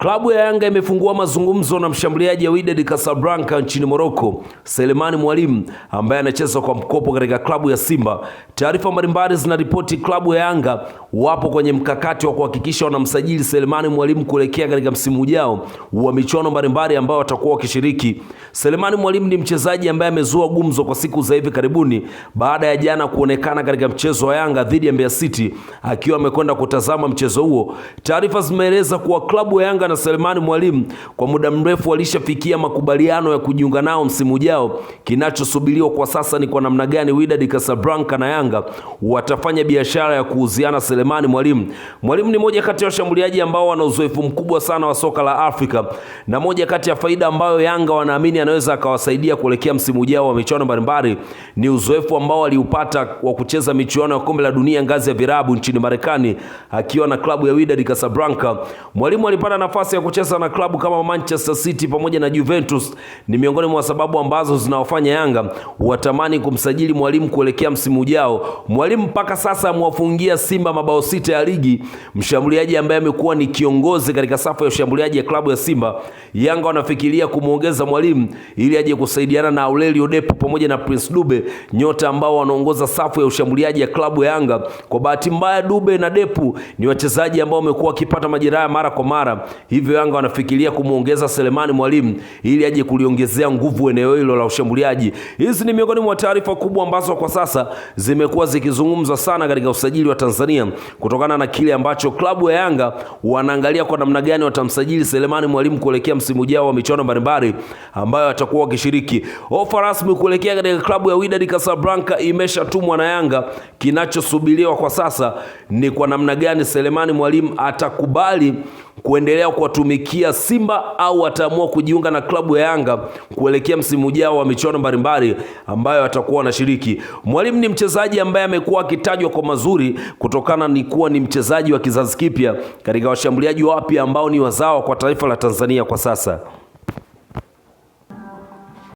Klabu ya Yanga imefungua mazungumzo na mshambuliaji wa Wydad Casablanca nchini Morocco, Selemani Mwalimu, ambaye anacheza kwa mkopo katika klabu ya Simba. Taarifa mbalimbali zinaripoti klabu ya Yanga wapo kwenye mkakati wa kuhakikisha wanamsajili Selemani Mwalimu kuelekea katika msimu ujao wa michuano mbalimbali ambao watakuwa wakishiriki. Selemani Mwalimu ni mchezaji ambaye amezua gumzo kwa siku za hivi karibuni baada ya jana kuonekana katika mchezo wa Yanga dhidi ya Mbeya City akiwa amekwenda kutazama mchezo huo. Taarifa zimeeleza kuwa klabu ya Yanga na Selemani Mwalimu kwa muda mrefu walishafikia makubaliano ya kujiunga nao msimu ujao. Kinachosubiriwa kwa sasa ni kwa namna gani Wydad Casablanca na Yanga watafanya biashara ya kuuziana Selemani Mwalimu. Mwalimu ni moja kati ya washambuliaji ambao wana uzoefu mkubwa sana wa soka la Afrika, na moja kati ya faida ambayo Yanga wanaamini anaweza akawasaidia kuelekea msimu ujao wa michuano mbalimbali ni uzoefu ambao aliupata wa kucheza michuano ya kombe la dunia ngazi ya virabu nchini Marekani akiwa na klabu ya Wydad Casablanca. Mwalimu alipata nafasi ya kucheza na klabu kama Manchester City pamoja na Juventus. Ni miongoni mwa sababu ambazo zinawafanya Yanga watamani kumsajili Mwalimu kuelekea msimu ujao. Mwalimu mpaka sasa amewafungia Simba mabao 6 ya ligi, mshambuliaji ambaye amekuwa ni kiongozi katika safu ya ushambuliaji ya klabu ya Simba. Yanga wanafikiria kumuongeza Mwalimu ili aje kusaidiana na Aurelio Depo pamoja na Prince Dube, nyota ambao wanaongoza safu ya ushambuliaji ya klabu ya Yanga. Kwa bahati mbaya, Dube na Depo ni wachezaji ambao wamekuwa wakipata majeraha mara kwa mara, hivyo Yanga wanafikiria kumuongeza Selemani Mwalimu ili aje kuliongezea nguvu eneo hilo la ushambuliaji. Hizi ni miongoni mwa taarifa kubwa ambazo kwa sasa zimekuwa zikizungumzwa sana katika usajili wa Tanzania, kutokana na kile ambacho klabu ya Yanga wanaangalia kwa namna gani watamsajili Selemani Mwalimu kuelekea msimu ujao wa michuano mbalimbali ambayo atakuwa wakishiriki. Ofa rasmi kuelekea katika klabu ya Wydad Casablanca imeshatumwa na Yanga. Kinachosubiriwa kwa sasa ni kwa namna gani Selemani Mwalimu atakubali kuendelea kuwatumikia Simba au ataamua kujiunga na klabu ya Yanga kuelekea msimu ujao wa michuano mbalimbali ambayo atakuwa wanashiriki. Mwalimu ni mchezaji ambaye amekuwa akitajwa kwa mazuri kutokana ni kuwa ni mchezaji wa kizazi kipya katika washambuliaji wapya ambao ni wazawa kwa taifa la Tanzania kwa sasa.